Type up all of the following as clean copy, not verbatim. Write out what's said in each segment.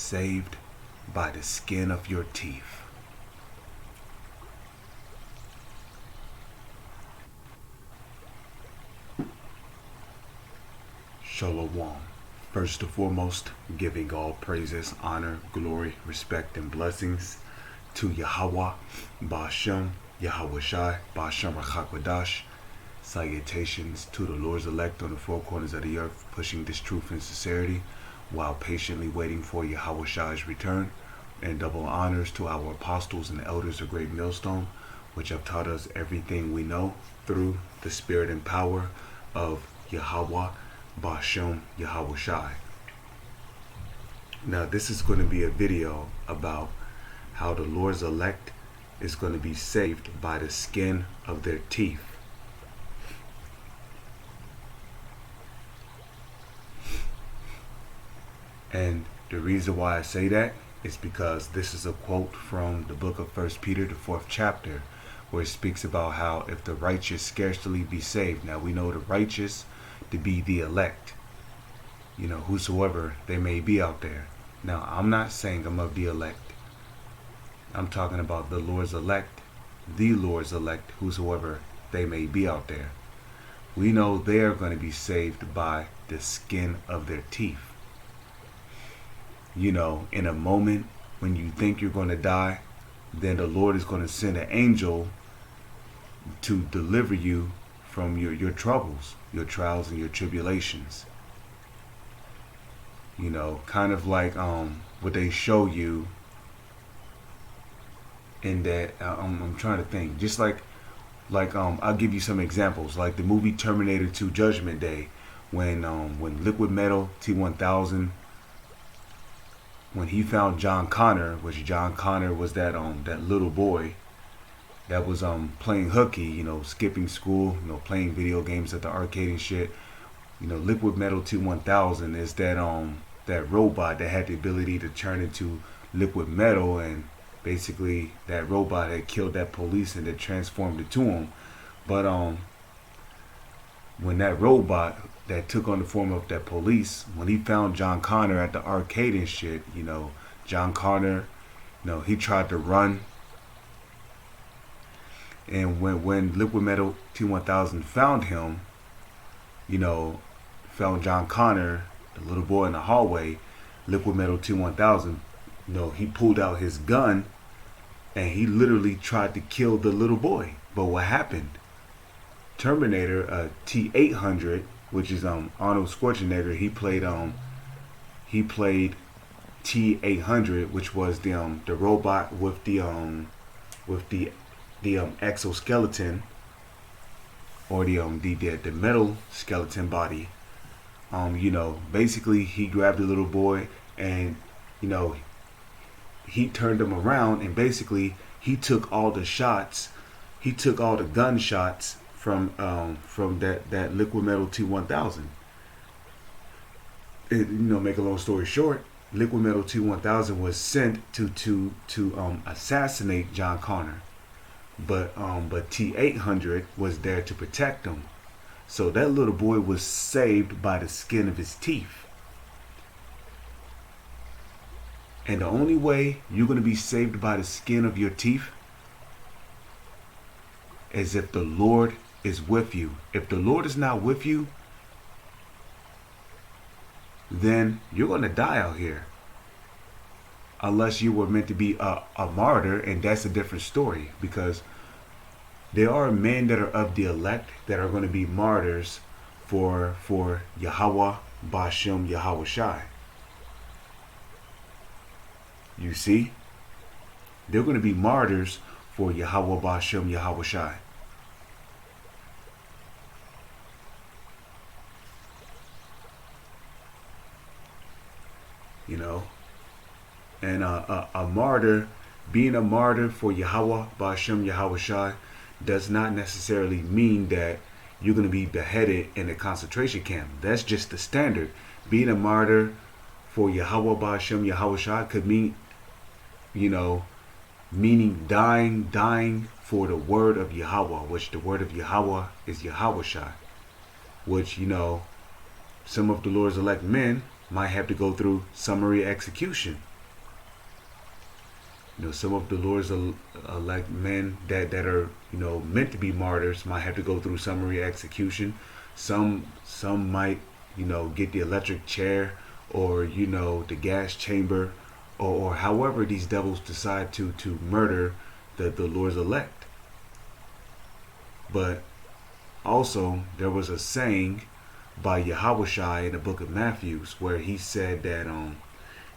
saved by the skin of your teeth. Shalom. First and foremost, giving all praises, honor, glory, respect, and blessings to Yahweh, Ba'ashem, Yahweh Shai, Ba'ashem Rachakwadash. Salutations to the Lord's elect on the four corners of the earth, pushing this truth and sincerity while patiently waiting for Yahweh Shai's return. And double honors to our apostles and elders of Great Millstone, which have taught us everything we know through the spirit and power of Yahweh, Ba'ashem, Yahweh Shai. Now this is going to be a video about how the Lord's elect is going to be saved by the skin of their teeth. And the reason why I say that is because this is a quote from the book of 1 Peter, the 4th chapter, where it speaks about how if the righteous scarcely be saved. Now we know the righteous to be the elect, whosoever they may be out there. Now I'm not saying I'm of the elect. I'm talking about the Lord's elect, whosoever they may be out there. We know they are going to be saved by the skin of their teeth. In a moment when you think you're going to die, then the Lord is going to send an angel to deliver you from your troubles, your trials, and your tribulations. Kind of like what they show you in that, I'm trying to think, just like I'll give you some examples, like the movie Terminator 2 Judgment Day, when Liquid Metal T-1000, when he found John Connor, which John Connor was that little boy that was playing hooky, skipping school, playing video games at the arcade and shit. Liquid Metal T-1000 is that robot that had the ability to turn into liquid metal, and basically that robot had killed that police and it transformed it to him. But when that robot that took on the form of that police, when he found John Connor at the arcade and shit, John Connor, he tried to run. And when Liquid Metal T-1000 found him, found John Connor, the little boy in the hallway, Liquid Metal T-1000, he pulled out his gun and he literally tried to kill the little boy. But what happened? Terminator T-800, which is Arnold Schwarzenegger, he played T-800, which was the robot with the exoskeleton, or the metal skeleton body. Basically he grabbed the little boy and he turned him around, and basically he took all the shots, he took all the gunshots from that Liquid Metal T-1000. Make a long story short, Liquid Metal T-1000 was sent to assassinate John Connor, but T-800 was there to protect him. So that little boy was saved by the skin of his teeth. And the only way you're going to be saved by the skin of your teeth is if the Lord is with you. If the Lord is not with you, then you're going to die out here. Unless you were meant to be a martyr, and that's a different story, because there are men that are of the elect that are going to be martyrs for Yahweh, Ba'ashem, Yahweh Shai. You see? They're going to be martyrs for Yahweh, Ba'ashem, Yahweh Shai. And a martyr, being a martyr for Yahweh, Ba'ashem, Yahweh Shai, does not necessarily mean that you're going to be beheaded in a concentration camp. That's just the standard. Being a martyr for Yahweh, Ba'ashem, Yahweh Shai could mean, meaning dying for the word of Yahweh, which the word of Yahweh is Yahweh Shai, which, some of the Lord's elect men might have to go through summary execution. Some of the Lord's elect men that are meant to be martyrs might have to go through summary execution. Some might get the electric chair, or the gas chamber, or however these devils decide to murder the Lord's elect. But also there was a saying by Yahushua in the book of Matthew where he said that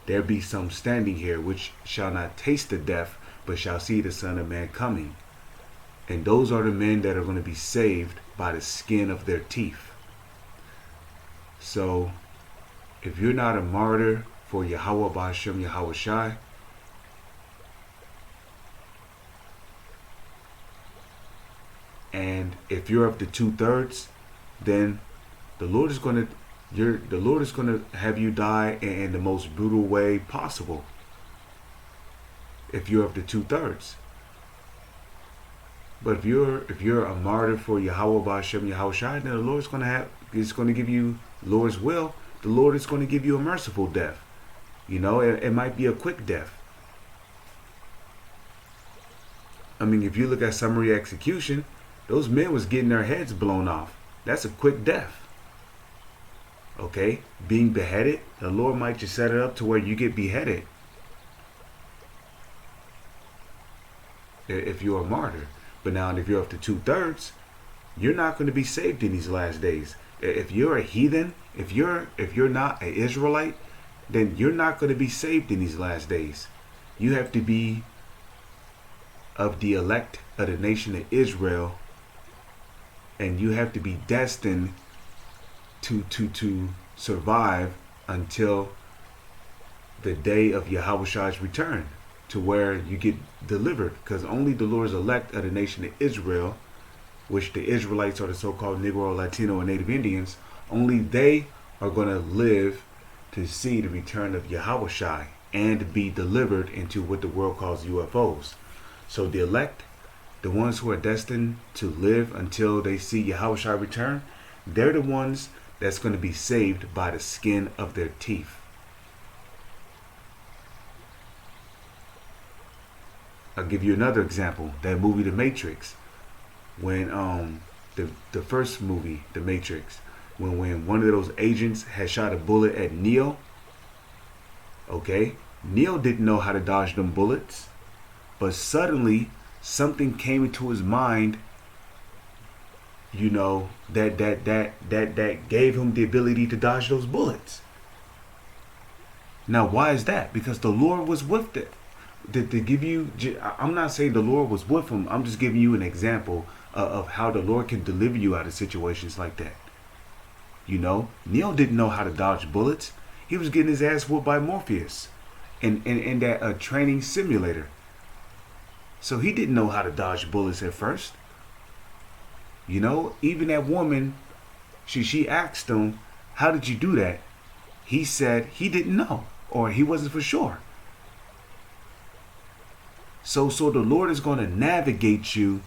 there be some standing here which shall not taste the death, but shall see the Son of Man coming. And those are the men that are going to be saved by the skin of their teeth. So if you're not a martyr for Yahweh Ba'ashem Yahushua, and if you're of the 2/3, then the Lord is going to have you die in the most brutal way possible. If you're of the 2/3, but if you're a martyr for Yahweh Ba'ashem Yahushua, then the Lord's going to give you Lord's will. The Lord is going to give you a merciful death. It might be a quick death. I mean, if you look at summary execution, those men was getting their heads blown off. That's a quick death. Okay? Being beheaded, the Lord might just set it up to where you get beheaded if you're a martyr. But now if you're up to 2/3, you're not going to be saved in these last days. If you're a heathen, if you're not an Israelite, then you're not going to be saved in these last days. You have to be of the elect of the nation of Israel, and you have to be destined to survive until the day of Yahushua's return, to where you get delivered. Because only the Lord's elect of the nation of Israel, which the Israelites are the so-called Negro, Latino, and Native Indians, only they are going to live to see the return of Yahushua and be delivered into what the world calls UFOs. So the elect, the ones who are destined to live until they see Yahushua return, they're the ones that's going to be saved by the skin of their teeth. I'll give you another example. That movie, The Matrix. When the first movie, The Matrix, when one of those agents had shot a bullet at Neo, okay, Neo didn't know how to dodge them bullets, but suddenly something came into his mind, that gave him the ability to dodge those bullets. Now, why is that? Because the Lord was with it. To give you, I'm not saying the Lord was with him. I'm just giving you an example of how the Lord can deliver you out of situations like that. Neo didn't know how to dodge bullets. He was getting his ass whooped by Morpheus in that training simulator. So he didn't know how to dodge bullets at first. Even that woman, she asked him, "How did you do that?" He said he didn't know, or he wasn't for sure. So the Lord is going to navigate you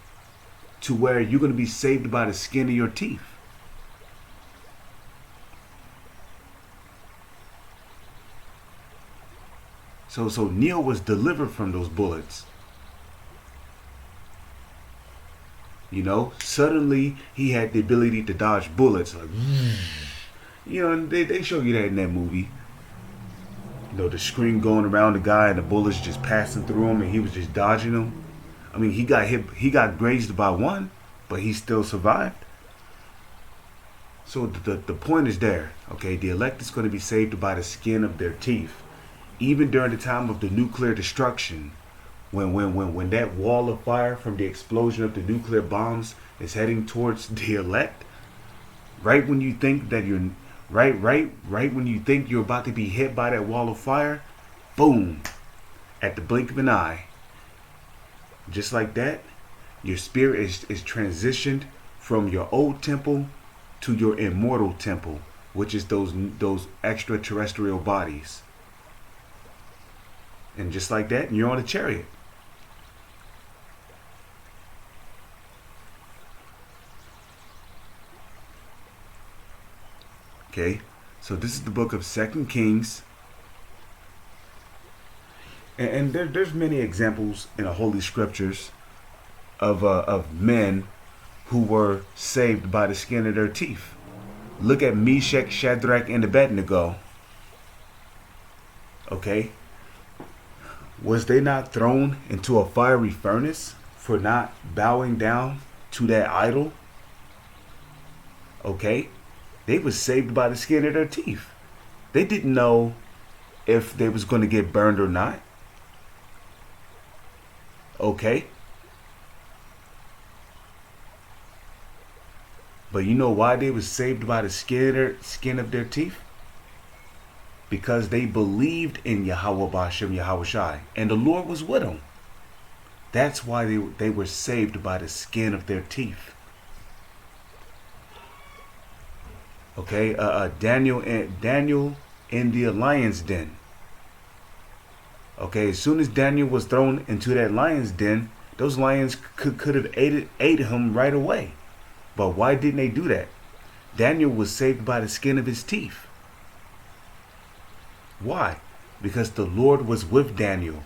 to where you're going to be saved by the skin of your teeth. So Neo was delivered from those bullets. Suddenly he had the ability to dodge bullets. Like, and they show you that in that movie. The screen going around the guy and the bullets just passing through him, and he was just dodging them. I mean, he got grazed by one, but he still survived. So the point is there, okay? The elect is going to be saved by the skin of their teeth. Even during the time of the nuclear destruction, when that wall of fire from the explosion of the nuclear bombs is heading towards the elect, right when you think that you're right when you think you're about to be hit by that wall of fire, boom, at the blink of an eye, just like that, your spirit is transitioned from your old temple to your immortal temple, which is those extraterrestrial bodies. And just like that, you're on a chariot. Okay, so this is the book of 2 Kings, And there's many examples in the Holy Scriptures of men who were saved by the skin of their teeth. Look at Meshach, Shadrach, and Abednego. Okay, was they not thrown into a fiery furnace for not bowing down to that idol? Okay, they were saved by the skin of their teeth. They didn't know if they was going to get burned or not. Okay, but you know why they was saved by the skin of their teeth? Because they believed in Yahweh Bashem Yahweh Shai, and the Lord was with them. That's why they were saved by the skin of their teeth. Okay, Daniel in the lion's den. Okay, as soon as Daniel was thrown into that lion's den, those lions could have ate him right away. But why didn't they do that? Daniel was saved by the skin of his teeth. Why? Because the Lord was with Daniel.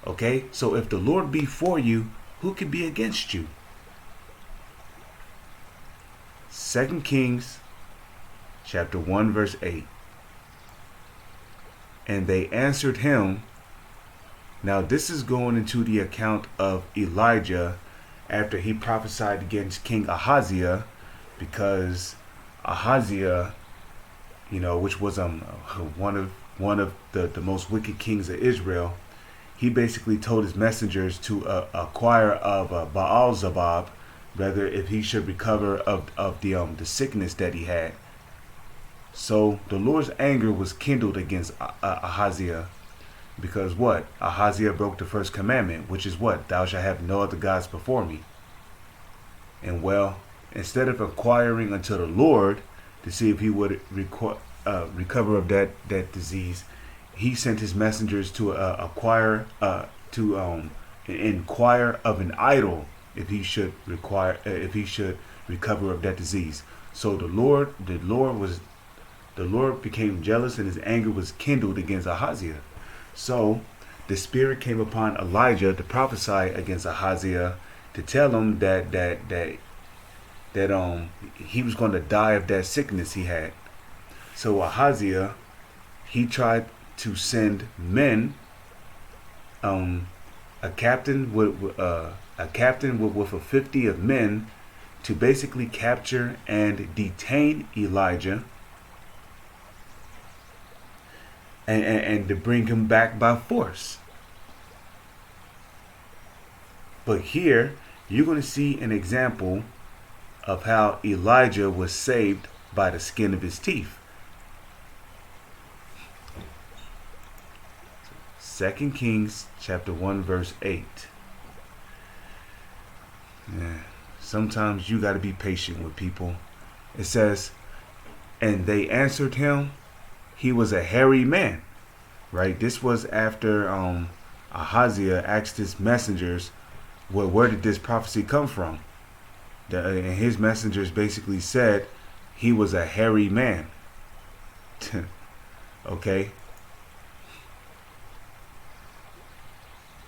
Okay, so if the Lord be for you, who can be against you? 2 Kings chapter 1 verse 8. And they answered him. Now this is going into the account of Elijah after he prophesied against King Ahaziah, because Ahaziah, which was one of the most wicked kings of Israel, he basically told his messengers to acquire of Baal Zabab, rather if he should recover of the sickness that he had. So the Lord's anger was kindled against Ahaziah, because what? Ahaziah broke the first commandment, which is what? Thou shalt have no other gods before me. And well, instead of inquiring unto the Lord to see if he would recover of that disease, he sent his messengers to inquire of an idol if he should recover of that disease. So the Lord became jealous, and his anger was kindled against Ahaziah. So the Spirit came upon Elijah to prophesy against Ahaziah, to tell him that he was going to die of that sickness he had. So Ahaziah, he tried to send men, a captain with a 50 of men, to basically capture and detain Elijah, and to bring him back by force. But here you're going to see an example of how Elijah was saved by the skin of his teeth. 2 Kings chapter 1 verse 8. Yeah. Sometimes you got to be patient with people. It says, and they answered him, he was a hairy man. Right? This was after Ahaziah asked his messengers, well, where did this prophecy come from? And his messengers basically said he was a hairy man. Okay?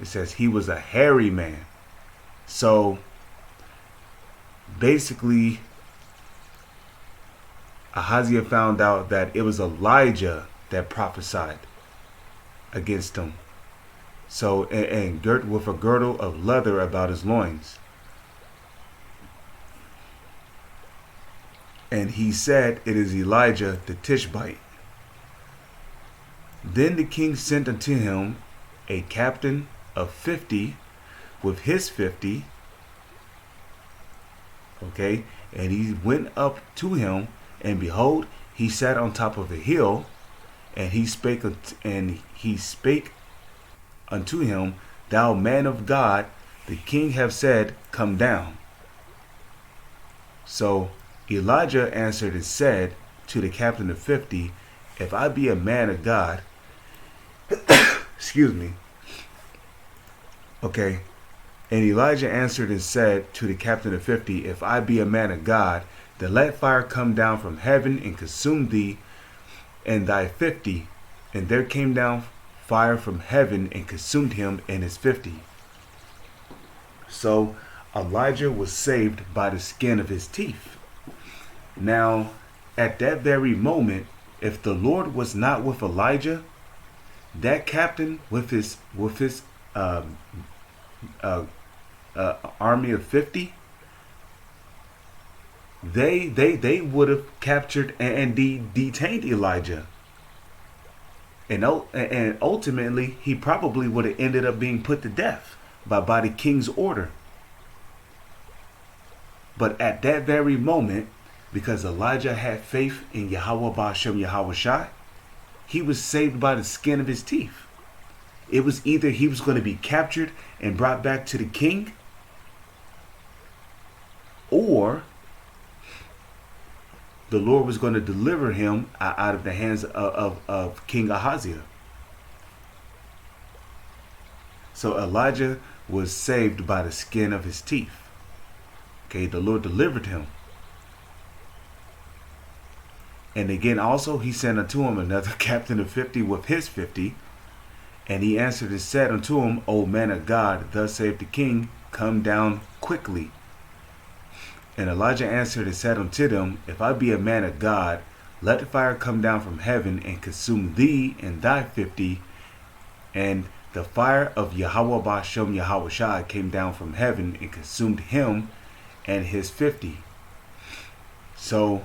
It says he was a hairy man. So basically, Ahaziah found out that it was Elijah that prophesied against him. So, and girt with a girdle of leather about his loins. And he said, it is Elijah the Tishbite. Then the king sent unto him a captain of 50 with his 50. Okay, and he went up to him, and behold, he sat on top of a hill, and he spake unto him, thou man of God, the king have said, come down. So Elijah answered and said to the captain of 50, if I be a man of God, excuse me. Okay. And Elijah answered and said to the captain of 50, if I be a man of God, then let fire come down from heaven and consume thee and thy 50. And there came down fire from heaven and consumed him and his 50. So Elijah was saved by the skin of his teeth. Now, at that very moment, if the Lord was not with Elijah, that captain with his army of 50, they would have captured and detained Elijah. And ultimately, he probably would have ended up being put to death by the king's order. But at that very moment, because Elijah had faith in Yahweh Ba'ashem Yahweh Shai, he was saved by the skin of his teeth. It was either he was going to be captured and brought back to the king, or the Lord was going to deliver him out of the hands of King Ahaziah. So Elijah was saved by the skin of his teeth. Okay, the Lord delivered him. And again, also, he sent unto him another captain of 50 with his 50. And he answered and said unto him, O man of God, thus saith the king, come down quickly. And Elijah answered and said unto them, If I be a man of God, let the fire come down from heaven and consume thee and thy 50. And the fire of Yahweh Ba'ashem Yahweh Shai came down from heaven and consumed him and his 50. So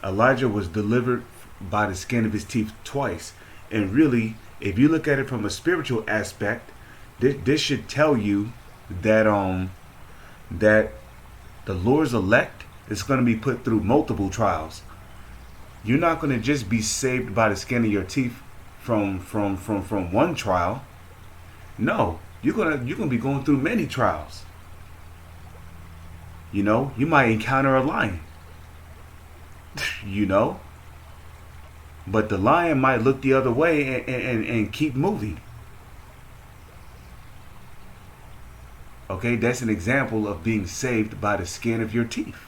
Elijah was delivered by the skin of his teeth twice. And really, if you look at it from a spiritual aspect, this should tell you that that the Lord's elect is going to be put through multiple trials. You're not going to just be saved by the skin of your teeth from one trial. No, you're gonna be going through many trials. You know, you might encounter a lion. You know, but the lion might look the other way and keep moving. Okay, that's an example of being saved by the skin of your teeth.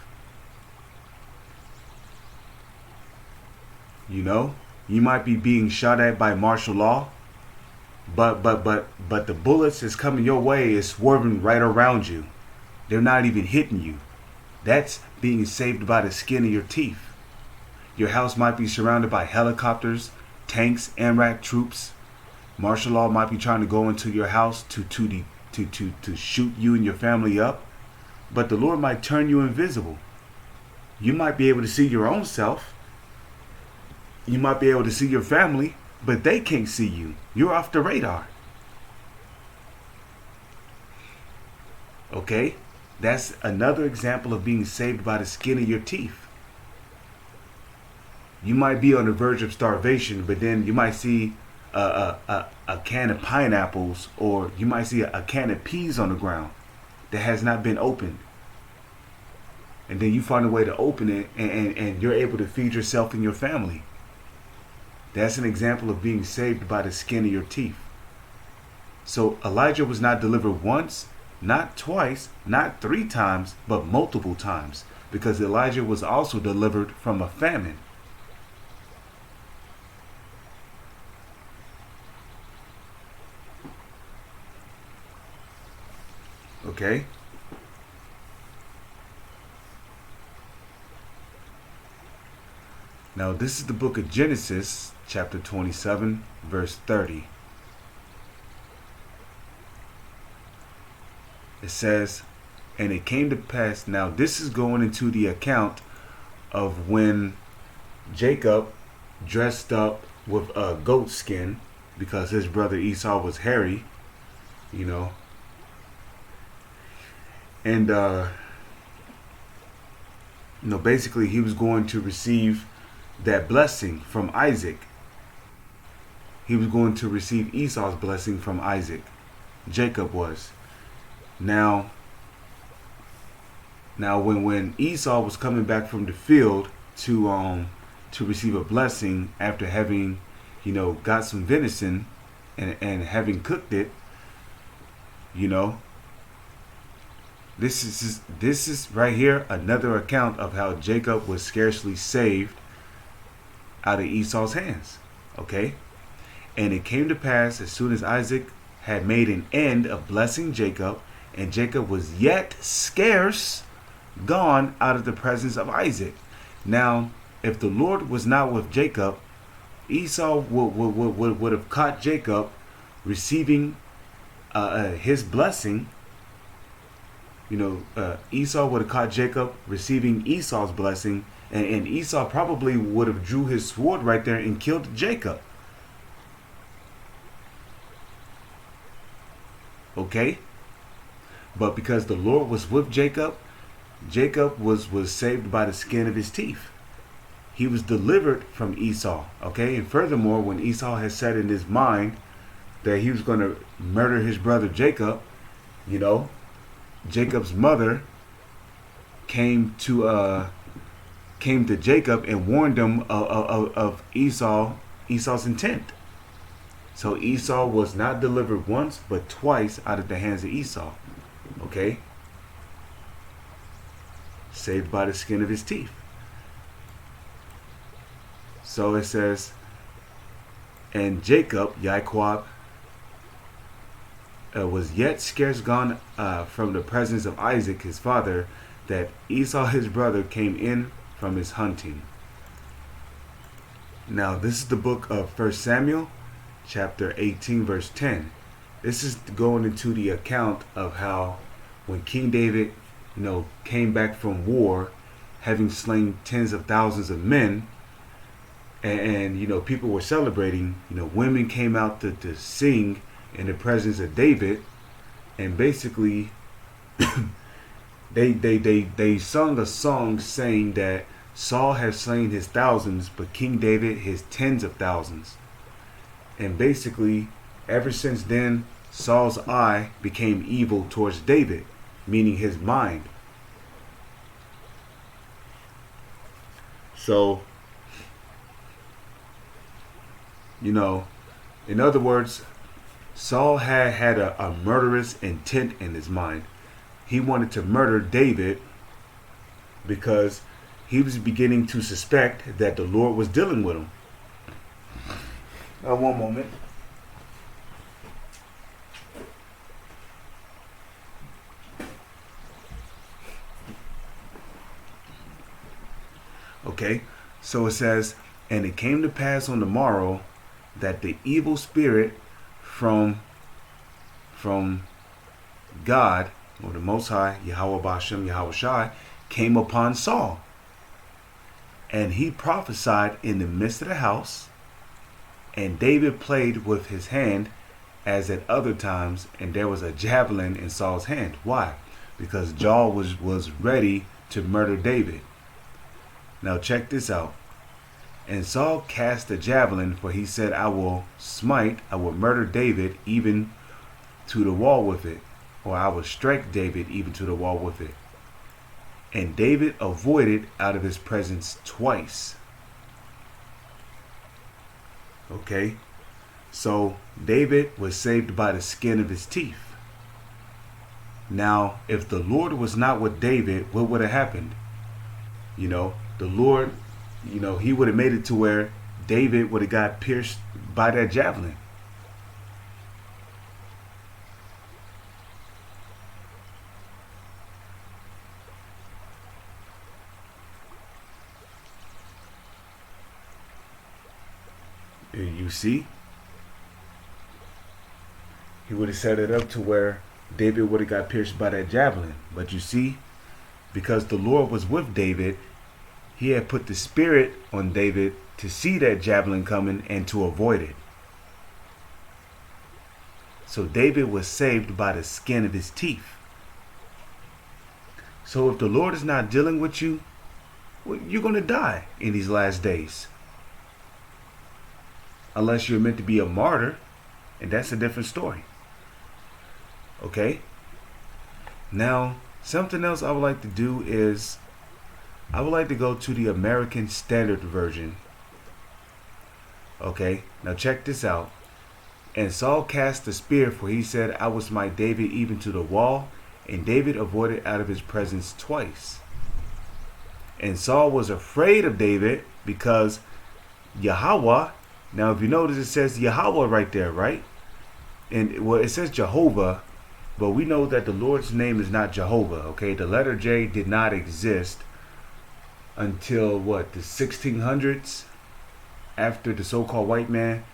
You know, you might be being shot at by martial law, but the bullets is coming your way is swerving right around you. They're not even hitting you. That's being saved by the skin of your teeth. Your house might be surrounded by helicopters, tanks, AMRAC troops. Martial law might be trying to go into your house to shoot you and your family up. But the Lord might turn you invisible. You might be able to see your own self. You might be able to see your family, but they can't see you. You're off the radar. Okay? That's another example of being saved by the skin of your teeth. You might be on the verge of starvation, but then you might see a can of pineapples, or you might see a can of peas on the ground that has not been opened. And then you find a way to open it, and you're able to feed yourself and your family. That's an example of being saved by the skin of your teeth. So Elijah was not delivered once, not twice, not 3 times, but multiple times, because Elijah was also delivered from a famine. Okay? Now this is the book of Genesis, chapter 27, verse 30. It says, and it came to pass, now this is going into the account of when Jacob dressed up with a goat skin because his brother Esau was hairy, you know. And, basically he was going to receive that blessing from Isaac. He was going to receive Esau's blessing from Isaac. Jacob was. Now when Esau was coming back from the field to receive a blessing after having, got some venison and having cooked it, this is right here another account of how Jacob was scarcely saved out of Esau's hands. Okay? And it came to pass, as soon as Isaac had made an end of blessing Jacob, and Jacob was yet scarce gone out of the presence of Isaac. Now, if the Lord was not with Jacob, Esau would have caught Jacob receiving his blessing. Esau would have caught Jacob receiving Esau's blessing, and Esau probably would have drew his sword right there and killed Jacob. Okay? But because the Lord was with Jacob, Jacob was saved by the skin of his teeth. He was delivered from Esau. Okay? And furthermore, when Esau had set in his mind that he was going to murder his brother Jacob, Jacob's mother came to Jacob and warned him of Esau's intent. So Esau was not delivered once, but twice out of the hands of Esau. Okay? Saved by the skin of his teeth. So it says, and Jacob, Yaquab, was yet scarce gone from the presence of Isaac his father, that Esau his brother came in from his hunting. Now this is the book of 1 Samuel, chapter 18, verse 10. This is going into the account of how when King David, came back from war, having slain tens of thousands of men, and people were celebrating. Women came out to sing in the presence of David, and basically they sung a song saying that Saul has slain his thousands, but King David his tens of thousands. And basically, ever since then, Saul's eye became evil towards David, meaning his mind. So, in other words, Saul had a murderous intent in his mind. He wanted to murder David because he was beginning to suspect that the Lord was dealing with him. One moment. Okay, so it says, and it came to pass on the morrow that the evil spirit from God, or the Most High, Yahweh Bashem, Yahweh Shai, came upon Saul. And he prophesied in the midst of the house, and David played with his hand as at other times, and there was a javelin in Saul's hand. Why? Because Saul was ready to murder David. Now check this out. And Saul cast a javelin, for he said, I will murder David even to the wall with it, or I will strike David even to the wall with it. And David avoided out of his presence twice. Okay, so David was saved by the skin of his teeth. Now, if the Lord was not with David, what would have happened? The Lord, he would have made it to where David would have got pierced by that javelin. You see? He would have set it up to where David would have got pierced by that javelin. But you see, because the Lord was with David, he had put the spirit on David to see that javelin coming and to avoid it. So David was saved by the skin of his teeth. So if the Lord is not dealing with you, well, you're going to die in these last days. Unless you're meant to be a martyr, and that's a different story. Okay? Now, something else I would like to do is I would like to go to the American Standard Version. Okay, now check this out. And Saul cast the spear, for he said, I will smite David even to the wall. And David avoided out of his presence twice. And Saul was afraid of David because Yahweh Now, if you notice, it says Yahweh right there, right? And well, it says Jehovah, but we know that the Lord's name is not Jehovah. Okay, the letter J did not exist until what, the 1600s, after the so-called white man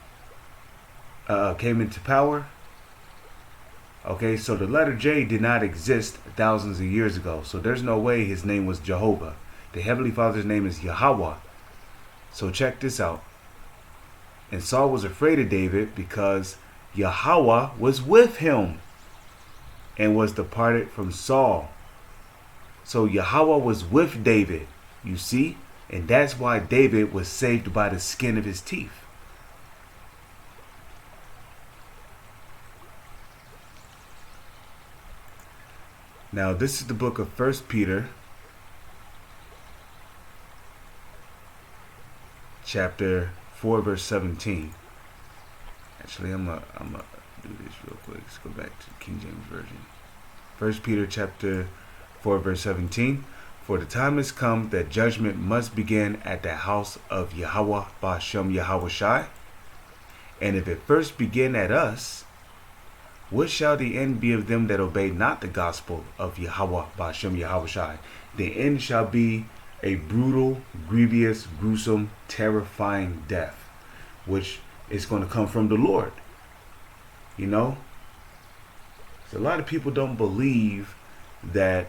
came into power. Okay, so the letter J did not exist thousands of years ago. So there's no way his name was Jehovah. The Heavenly Father's name is Yahweh. So check this out. And Saul was afraid of David because Yahweh was with him and was departed from Saul. So Yahweh was with David, you see? And that's why David was saved by the skin of his teeth. Now, this is the book of 1 Peter, chapter 4, verse 17. Actually, I'm gonna do this real quick. Let's go back to King James Version. 1 Peter, chapter 4, verse 17. For the time has come that judgment must begin at the house of Yahweh Ba'ashem Yahweh Shai. And if it first begin at us, what shall the end be of them that obey not the gospel of Yahweh Ba'ashem Yahweh Shai? The end shall be a brutal, grievous, gruesome, terrifying death, which is going to come from the Lord. You know? So a lot of people don't believe that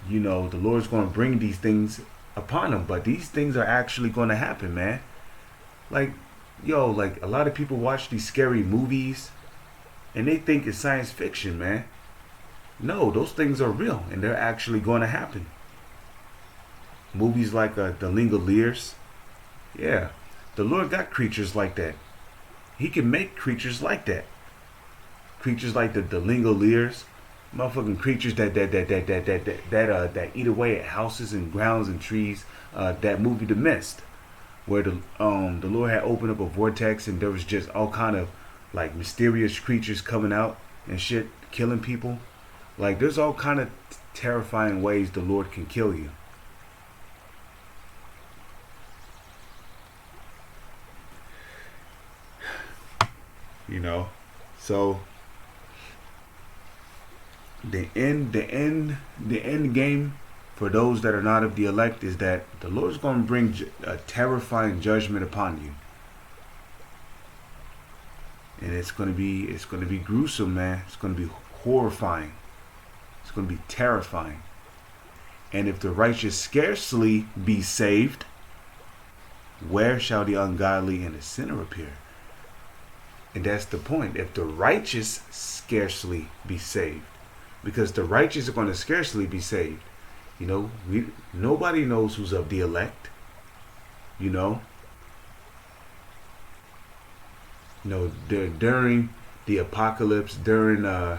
you know, the Lord's going to bring these things upon them, but these things are actually going to happen, man. Like, yo, like a lot of people watch these scary movies and they think it's science fiction, man. No, those things are real and they're actually going to happen. Movies like The Langoliers. Yeah, the Lord got creatures like that. He can make creatures like that. Creatures like the Langoliers. Motherfucking creatures that eat away at houses and grounds and trees. That movie The Mist, where the Lord had opened up a vortex and there was just all kind of like mysterious creatures coming out and shit, killing people. Like, there's all kind of terrifying ways the Lord can kill you. You know, so the end game for those that are not of the elect is that the Lord's going to bring a terrifying judgment upon you. And it's going to be gruesome, man. It's going to be horrifying. It's going to be terrifying. And if the righteous scarcely be saved, where shall the ungodly and the sinner appear? And that's the point. If the righteous scarcely be saved, because the righteous are going to scarcely be saved. You know, nobody knows who's of the elect. You know, during the apocalypse, during the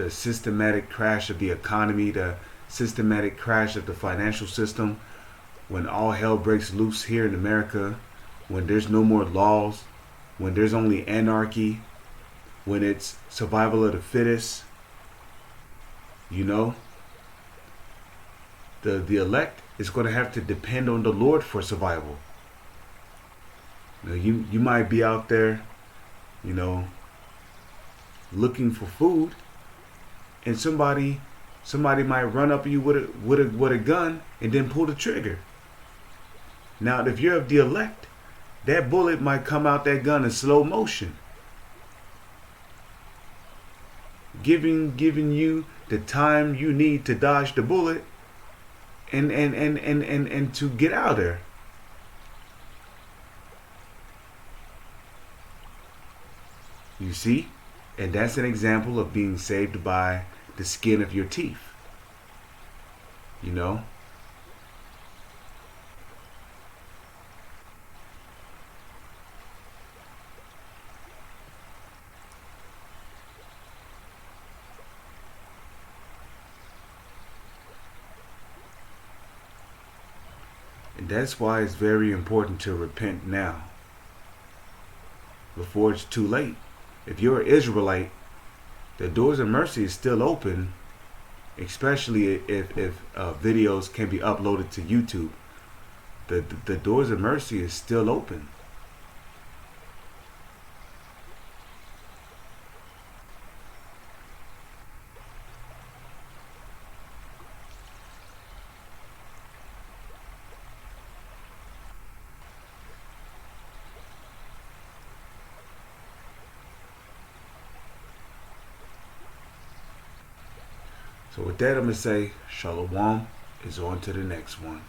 systematic crash of the economy, the systematic crash of the financial system, when all hell breaks loose here in America, when there's no more laws, when there's only anarchy, when it's survival of the fittest, you know, the elect is going to have to depend on the Lord for survival. You might be out there, you know, looking for food, and somebody might run up you with a gun and then pull the trigger. Now, if you're of the elect, that bullet might come out that gun in slow motion, giving you the time you need to dodge the bullet and to get out there. You see? And that's an example of being saved by the skin of your teeth. You know? And that's why it's very important to repent now, before it's too late. If you're an Israelite, the doors of mercy is still open, especially if videos can be uploaded to YouTube. the doors of mercy is still open. So with that, I'm gonna say shalom is on to the next one.